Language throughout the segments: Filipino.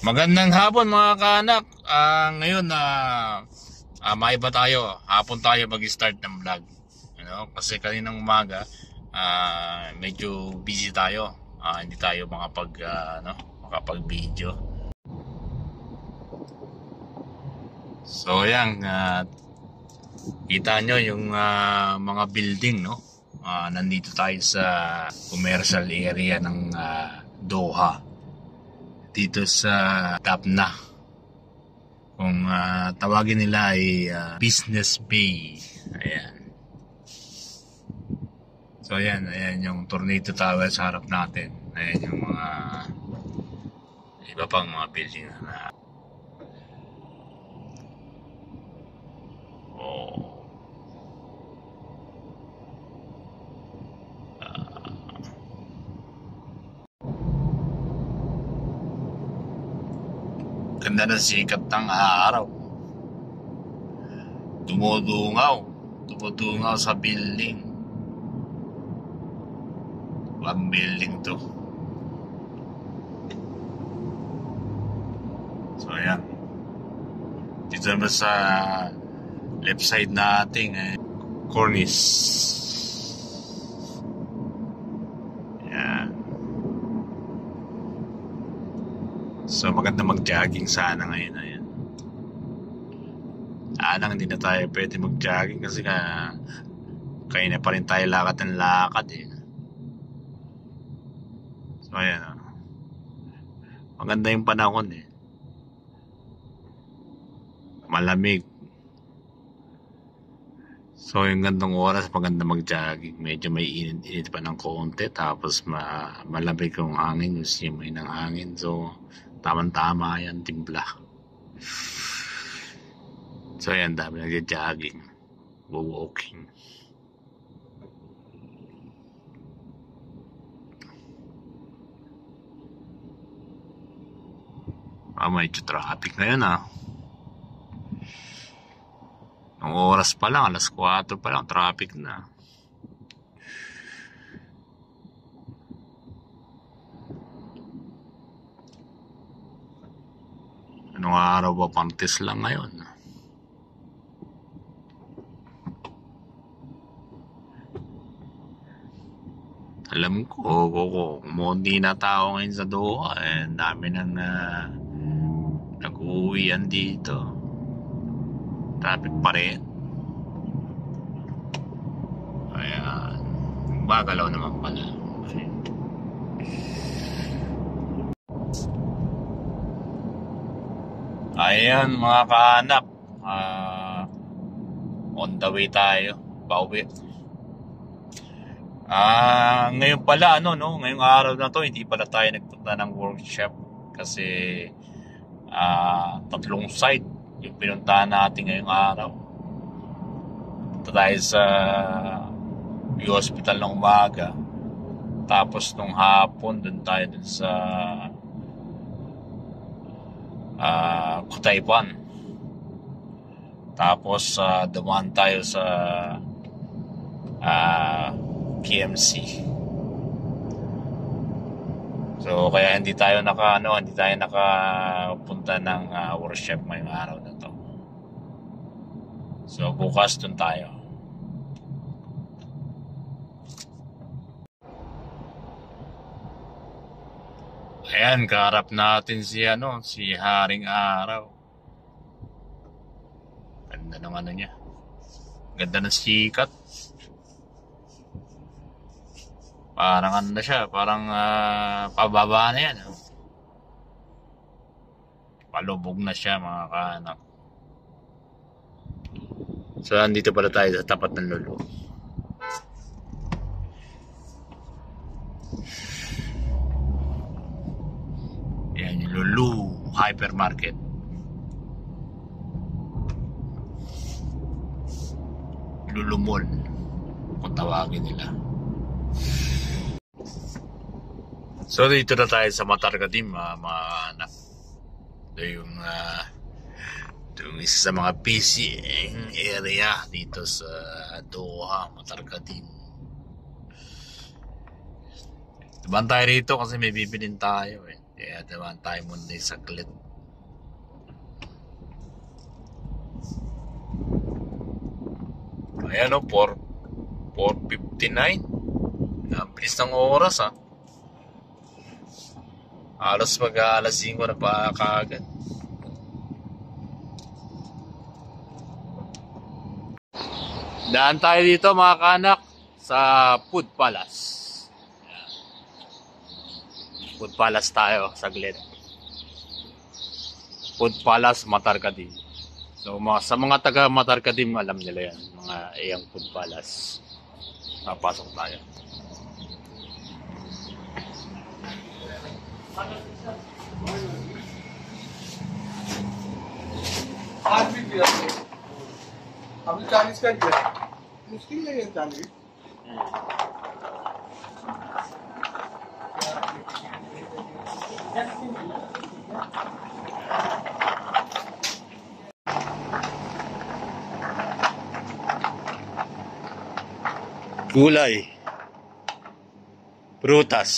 Magandang hapon mga kaanak. Ngayon maiba tayo. Hapon tayo mag-start ng vlog. Kasi kaninang umaga medyo busy tayo. Hindi tayo makapag-video. So yan, kita nyo yung mga building, no? Nandito tayo sa commercial area ng Doha. Dito sa Dabna, kung tawagin nila ay Business Bay. Ayan. So ayan yung Tornado Tower sa harap natin. Ayan yung mga iba pang mga building na ganda ng sikat ng araw. Dumudungaw sa building. Ang building to. So ayan. Dito naman sa left side natin cornice. Ayan. So maganda mag-jogging sana ngayon. Ayan. Hindi na tayo pwede mag-jogging kasi kaya na pa rin tayo lakad ng lakad So ayan. Maganda yung panahon Malamig. So yung gandang oras maganda mag-jogging. Medyo may init pa ng konti. Tapos malamig yung hangin. Yung simoy ng hangin. So tama-tama yan, timpla. So ayan, dami nag-jogging, walking. Medyo traffic na yun Ang oras pa lang, alas 4 pa lang, traffic na. Anong araw ba? Pantis lang ngayon. Alam ko kung hindi na tao ngayon sa Doha, dami nang nag-uwian dito. Traffic pa rin. Ayan. Bagalaw naman pala. Ayan mga kaanak, on the way tayo, pauwi. Ngayon pala ngayong araw na to hindi pala tayo nagpunta ng workshop kasi 3 site yung pinuntahan natin ngayong araw. Punta tayo sa hospital ng umaga, tapos nung hapon dun tayo sa Kutaypan. Tapos dumaan tayo sa KMC. So kaya hindi tayo nakapunta ng workshop ngayong araw na to. So bukas dun tayo. Ayan, kaharap natin si Haring Araw. Ganda ng niya. Ganda ng sikat. Parang na siya, parang pababa na yan. Palubog na siya mga kaanak. So nandito pala tayo sa tapat ng Lulu. Yan yung Lulu Hypermarket. Lulu Mall kung tawagin nila. So dito na tayo sa Matargadim mga anak. Ito yung isa sa mga busy area dito sa Doha, Matargadim. Diban tayo rito kasi may bibilin tayo Kaya naman tayo muna yung saglit. Ayan o, 4:59. Ang bilis ng oras ha. Halos mag-aalas 5 na pa kaagad. Daan tayo dito mga kanak sa Food Palace. Food Palace tayo, saglit. Food Palace, Matarcadim. So sa mga taga Matarcadim, alam nila yan, mga iyang Food Palace. Napasok tayo. अभी 40 का दिया मुश्किल नहीं है 40 Gulay, prutas.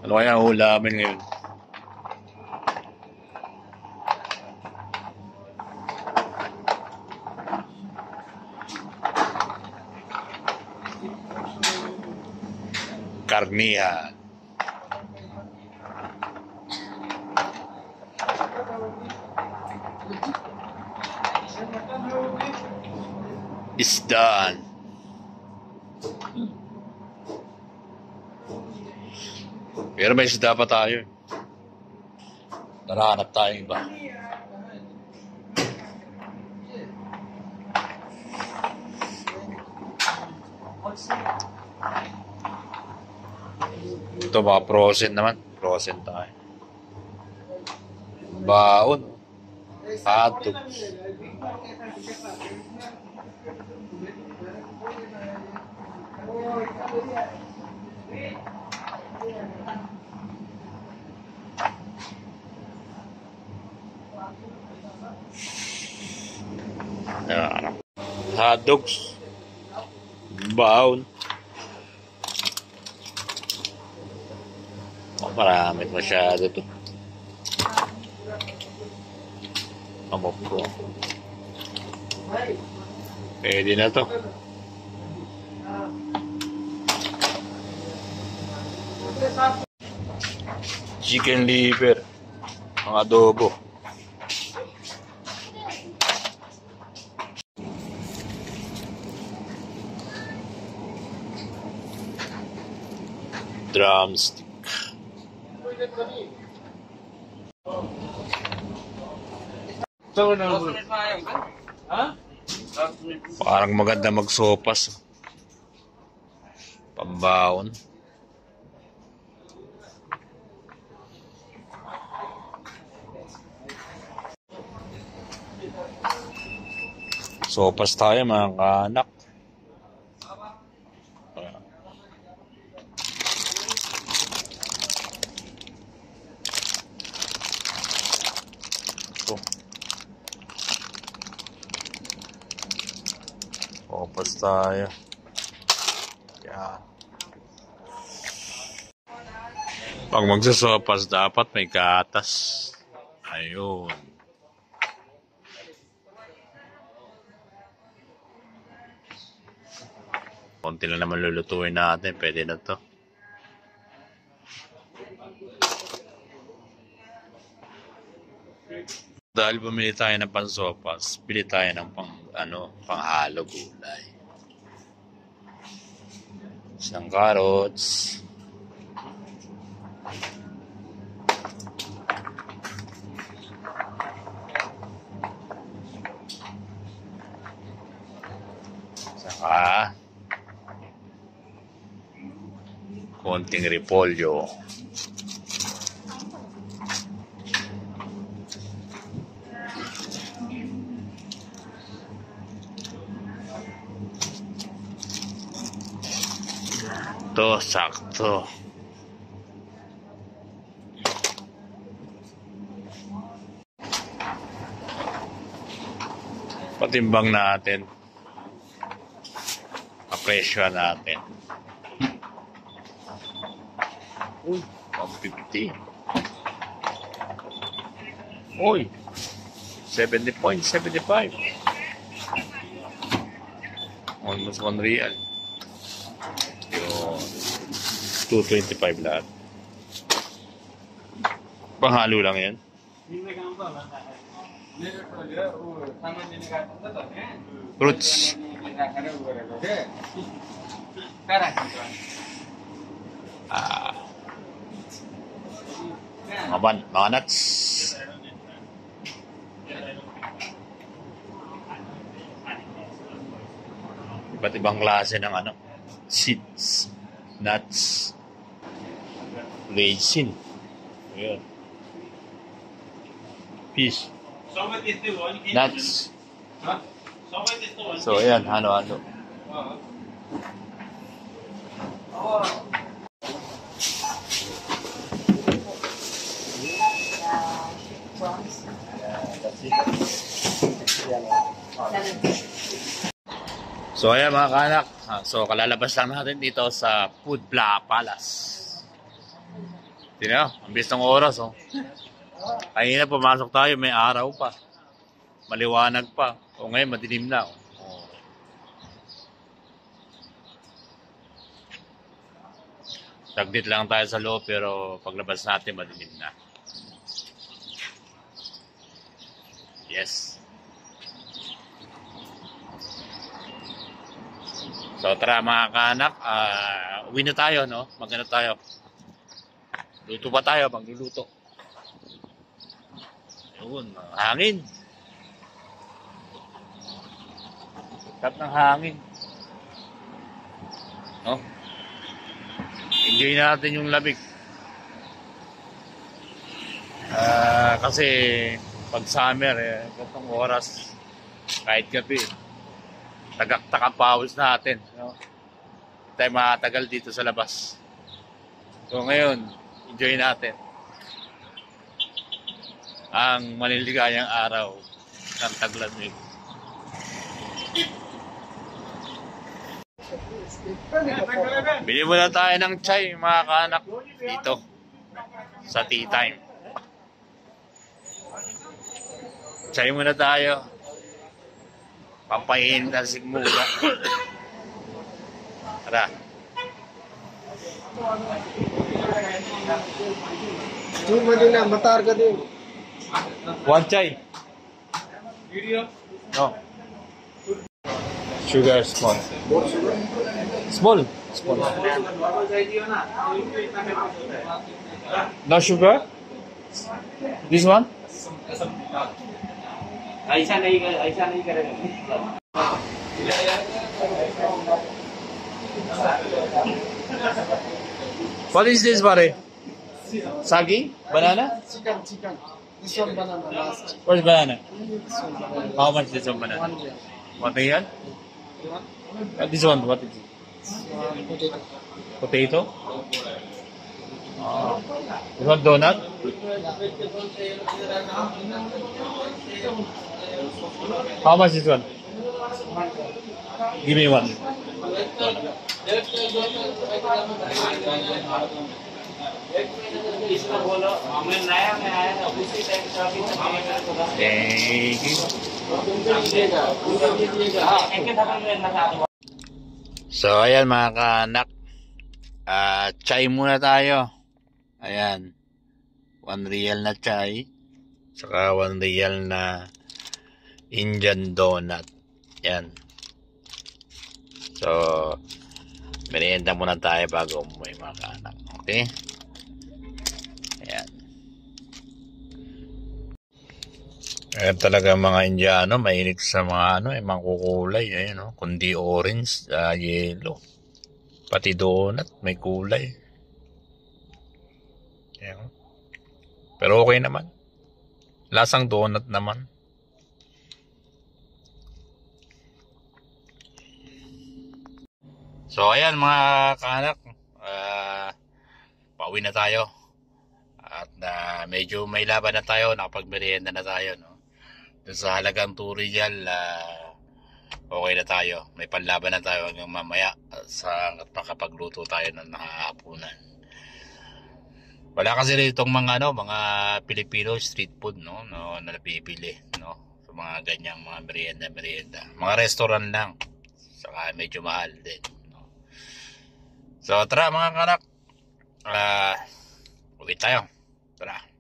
Ano kaya ang ulamin ngayon? Karnihan. Isdaan. Pero may isda pa tayo. Tara, hanap tayo iba. Ito mga frozen naman. Frozen tayo. Baon. Hotdog. Ayan. Hotdogs. Baon. Marami masyado to. Amok ko. Pwede na to. Chicken liver. Ang adobo. Drumstick. Parang maganda magsopas. Pambaon. Sopas tayo mga kanak. Sopas tayo. Yan. Pag magsasopas dapat may gatas. Ayun. Konti lang naman lulutuin natin. Pwede na to. Dahil bumili tayo ng pansopas, bili tayo ng panghalo gulay. Isang carrots. Saka konting repolyo. Ito, sakto. Patimbang natin. Apresyo natin. Uy, 150. Uy, 70.75. Almost 1 real. Yun. 225 lahat. Panghalo lang yan. Fruits. Mga nuts. Iba't ibang klase ng seeds, nuts, raisin. Ayan. Fish. Nuts. So, ayan, halo-halo. So ayan mga kaanak, so kalalabas lang natin dito sa Food Palace. Tingnan, ang bilis ng oras oh. Kanina pumasok tayo, may araw pa. Maliwanag pa. O ngayon madilim na oh. Saglit lang tayo sa loob pero paglabas natin madilim na. Yes. So tara mga kaanak, uwi na tayo, no? Magano tayo? Luto pa tayo, magluluto. Yun, hangin. Sarap ng hangin. No? Enjoy natin yung lamig. Kasi pag summer, itong oras, kahit gabi, tagaktak ang pawis natin. No? Hindi tayo matagal dito sa labas. So ngayon, enjoy natin ang maliligayang araw ng taglamig. Bili muna tayo ng chai mga kaanak dito sa tea time. Chai muna tayo. Pampayin na sigmula. Tara. Cuma din na, matar ka din. One chai. No. Sugar small. Small. Small. No sugar? This one? ऐसा नहीं करेगा What is this, pare? Sagi? Banana? Chicken. This one banana last. Where's banana? This one banana. How much is this one banana? 1 real. 1 real? This one, what is it? Potato. Potato? This one donut? How much is one? Give me one. Thank you. So ayan mga kaanak, chai muna tayo. Ayan, 1 real na chai, saka 1 real na Indian donut. Yan. So, merienda muna tayo bago umuwi mga kaanak. Okay? Ayan. Ayan talaga mga Indiano, mahilig sa mga mga kukulay. Ayan, kundi orange, yellow. Pati donut, may kulay. Ayan. Pero okay naman. Lasang donut naman. So ayan mga kaanak, pauwi na tayo. At medyo may laban na tayo, nakapagmerienda na tayo, no? Doon sa halagang tutorial, okay na tayo. May panlaban na tayo hanggang mamaya sa makapagluto tayo ng hapunan. Wala kasi rito mga mga Filipino street food na nabibili sa mga ganyang mga merienda. Mga restaurant lang. Saka medyo mahal din. So tara mga kanak. Uwi tayo. Tara.